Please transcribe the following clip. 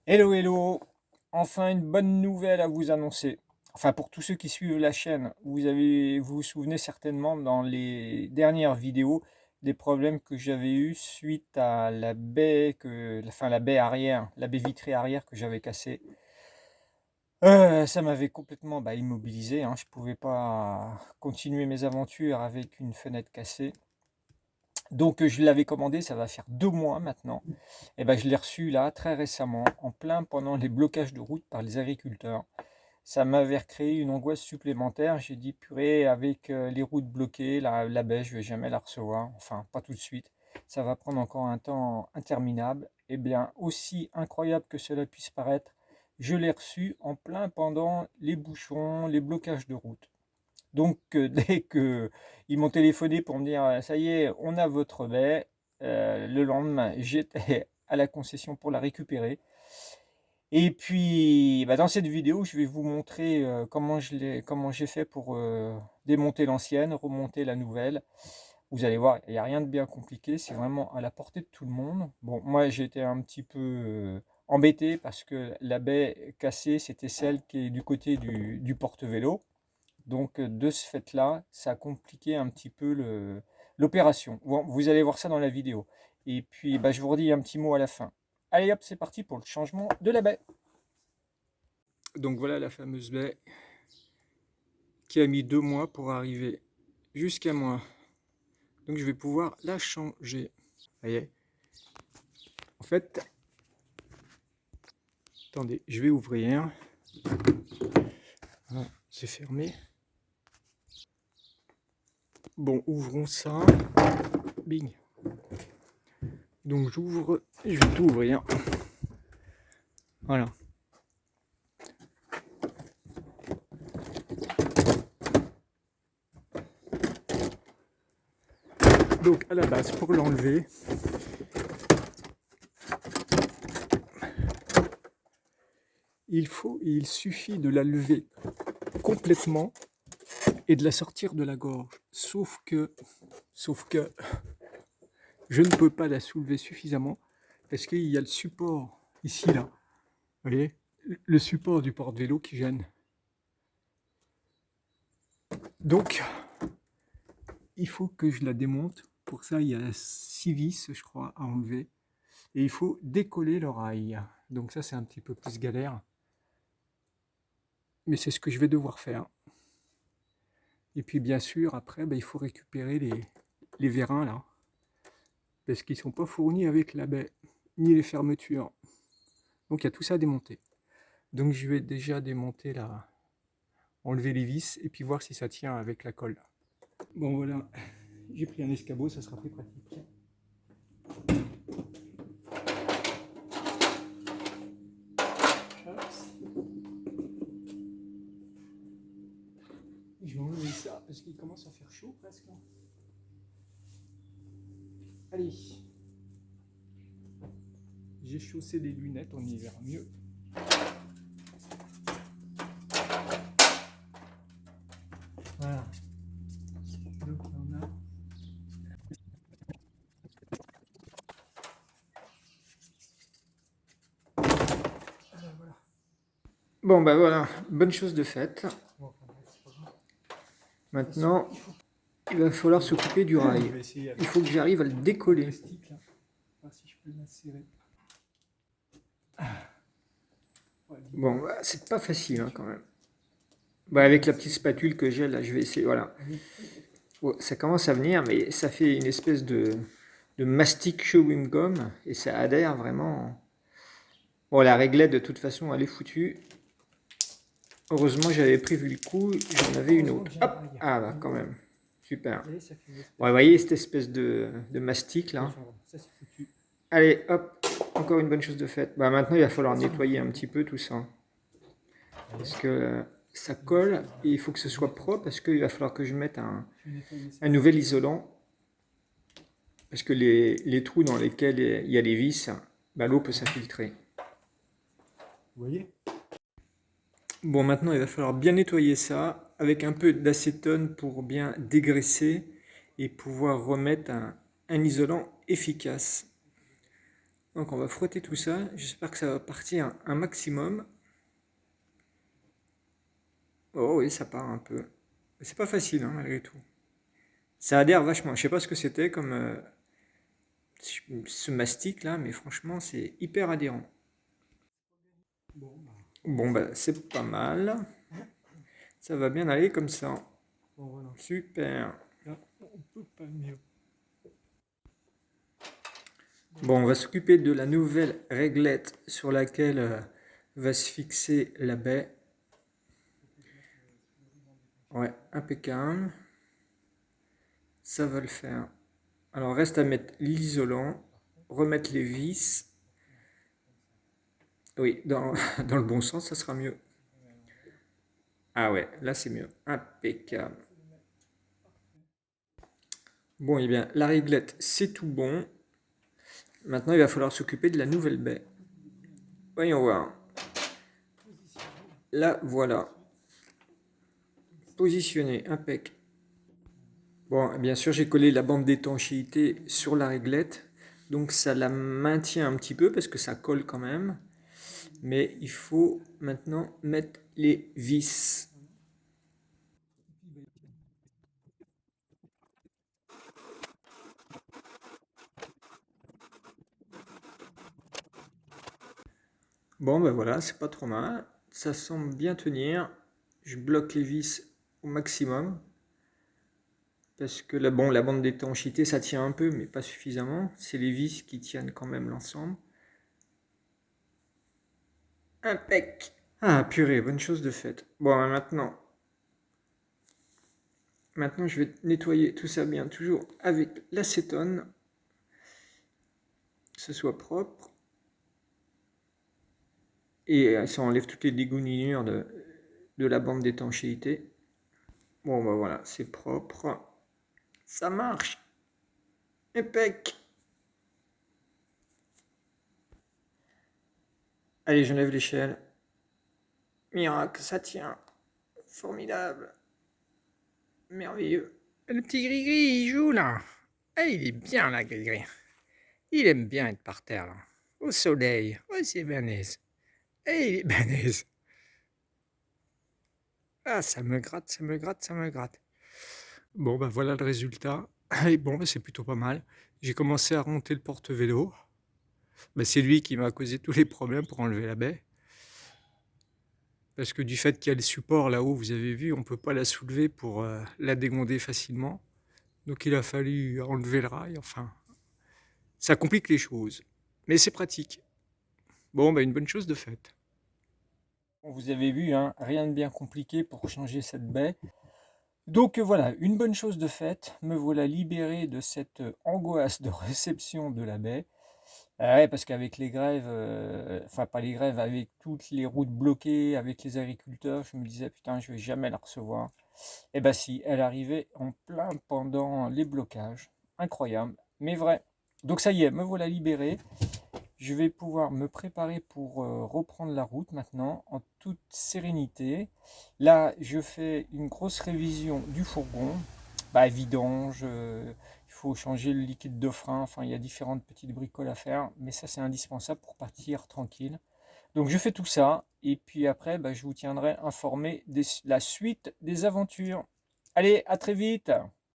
Hello, hello! Enfin une bonne nouvelle à vous annoncer. Enfin pour tous ceux qui suivent la chaîne, vous vous souvenez certainement dans les dernières vidéos des problèmes que j'avais eu suite à la baie la baie arrière, la baie vitrée arrière que j'avais cassée. Ça m'avait complètement immobilisé, hein. Je pouvais pas continuer mes aventures avec une fenêtre cassée. Donc je l'avais commandé, ça va faire 2 mois maintenant. Et ben je l'ai reçu là très récemment, en plein pendant les blocages de route par les agriculteurs. Ça m'avait recréé une angoisse supplémentaire. J'ai dit: «Purée, avec, les routes bloquées, la baie, je vais jamais la recevoir, enfin pas tout de suite. Ça va prendre encore un temps interminable». Eh bien, aussi incroyable que cela puisse paraître, je l'ai reçu en plein pendant les bouchons, les blocages de route. Donc, dès qu'ils m'ont téléphoné pour me dire: «Ça y est, on a votre baie», le lendemain, j'étais à la concession pour la récupérer. Et puis, dans cette vidéo, je vais vous montrer, comment j'ai fait pour, démonter l'ancienne, remonter la nouvelle. Vous allez voir, il y a rien de bien compliqué, c'est vraiment à la portée de tout le monde. Bon, moi, j'ai été un petit peu, embêté parce que la baie cassée, c'était celle qui est du côté du porte-vélo. Donc, de ce fait-là, ça a compliqué un petit peu l'opération. Bon, vous allez voir ça dans la vidéo. Et puis, je vous redis un petit mot à la fin. Allez hop, c'est parti pour le changement de la baie. Donc voilà la fameuse baie qui a mis 2 mois pour arriver jusqu'à moi. Donc je vais pouvoir la changer. Vous voyez. En fait, attendez, je vais ouvrir. Ah, c'est fermé. Bon, ouvrons ça. Bing. Donc j'ouvre, je vais tout ouvrir. Voilà. Donc à la base, pour l'enlever, il suffit de la lever complètement et de la sortir de la gorge. Sauf que je ne peux pas la soulever suffisamment parce qu'il y a le support ici, là. Vous voyez, le support du porte-vélo qui gêne. Donc, il faut que je la démonte. Pour ça, il y a 6 vis, je crois, à enlever. Et il faut décoller le rail. Donc ça, c'est un petit peu plus galère. Mais c'est ce que je vais devoir faire. Et puis, bien sûr, après, il faut récupérer les vérins, là. Parce qu'ils ne sont pas fournis avec la baie, ni les fermetures. Donc, il y a tout ça à démonter. Donc, je vais déjà démonter la... enlever les vis et puis voir si ça tient avec la colle. Bon, voilà. J'ai pris un escabeau, ça sera plus pratique. Je vais enlever ça parce qu'il commence à faire chaud presque. Allez. J'ai chaussé des lunettes, on y verra mieux. Voilà. Donc on a... Voilà. Bon voilà, bonne chose de faite. Maintenant, il va falloir s'occuper du rail. Il faut que j'arrive à le décoller. Bon, c'est pas facile quand même. Avec la petite spatule que j'ai là, je vais essayer. Voilà. Bon, ça commence à venir, mais ça fait une espèce de mastic chewing gum et ça adhère vraiment. Bon, la réglette de toute façon, elle est foutue. Heureusement, j'avais prévu le coup, j'en avais une autre. Hop, ah bah quand même, super. Bon, vous voyez cette espèce de mastic là. Allez, hop, encore une bonne chose de faite. Maintenant, il va falloir nettoyer un petit peu tout ça. Parce que ça colle et il faut que ce soit propre parce qu'il va falloir que je mette un nouvel isolant. Parce que les trous dans lesquels il y a les vis, l'eau peut s'infiltrer. Vous voyez? Bon, maintenant, il va falloir bien nettoyer ça avec un peu d'acétone pour bien dégraisser et pouvoir remettre un isolant efficace. Donc on va frotter tout ça. J'espère que ça va partir un maximum. Oh oui, ça part un peu. C'est pas facile, hein, malgré tout. Ça adhère vachement. Je sais pas ce que c'était comme ce mastic là, mais franchement, c'est hyper adhérent. Bon, bah, c'est pas mal. Ça va bien aller comme ça. Super. Bon, on va s'occuper de la nouvelle réglette sur laquelle va se fixer la baie. Ouais, impeccable. Ça va le faire. Alors, reste à mettre l'isolant, remettre les vis. Oui, dans le bon sens, ça sera mieux. Ah ouais, là c'est mieux. Impeccable. Bon, et bien, la réglette, c'est tout bon. Maintenant, il va falloir s'occuper de la nouvelle baie. Voyons voir. Là, voilà. Positionné, impec. Bon, bien sûr, j'ai collé la bande d'étanchéité sur la réglette. Donc, ça la maintient un petit peu parce que ça colle quand même. Mais il faut maintenant mettre les vis. Bon, ben voilà, c'est pas trop mal. Ça semble bien tenir. Je bloque les vis au maximum. Parce que là, bon, la bande d'étanchéité, ça tient un peu, mais pas suffisamment. C'est les vis qui tiennent quand même l'ensemble. Impec. Ah, purée, bonne chose de faite. Bon, maintenant, je vais nettoyer tout ça bien, toujours avec l'acétone. Que ce soit propre. Et ça enlève toutes les dégouttinures de la bande d'étanchéité. Bon, bah voilà, c'est propre. Ça marche. Impec. Allez, j'enlève l'échelle. Miracle, ça tient. Formidable. Merveilleux. Le petit Gris-Gris, il joue là. Eh, il est bien là, Gris-Gris. Il aime bien être par terre là. Au soleil. Ouais, c'est balèze. Eh, il est balèze. Ah, ça me gratte, ça me gratte, ça me gratte. Bon, bah voilà le résultat. Et bon, bah, c'est plutôt pas mal. J'ai commencé à remonter le porte-vélo. Bah, c'est lui qui m'a causé tous les problèmes pour enlever la baie. Parce que du fait qu'il y a le support là-haut, vous avez vu, on ne peut pas la soulever pour la dégonder facilement. Donc il a fallu enlever le rail, enfin, ça complique les choses. Mais c'est pratique. Bon, bah une bonne chose de faite. Bon, vous avez vu, hein, rien de bien compliqué pour changer cette baie. Donc voilà, une bonne chose de faite. Me voilà libéré de cette angoisse de réception de la baie. Ah ouais, parce qu'avec les grèves, enfin pas les grèves, avec toutes les routes bloquées, avec les agriculteurs, je me disais putain, je vais jamais la recevoir. Et bah si, elle arrivait en plein pendant les blocages. Incroyable, mais vrai. Donc ça y est, me voilà libéré. Je vais pouvoir me préparer pour reprendre la route maintenant en toute sérénité. Là, je fais une grosse révision du fourgon. Bah, vidange, il faut changer le liquide de frein. Enfin, il y a différentes petites bricoles à faire, mais ça, c'est indispensable pour partir tranquille. Donc, je fais tout ça. Et puis après, bah, je vous tiendrai informé de la suite des aventures. Allez, à très vite!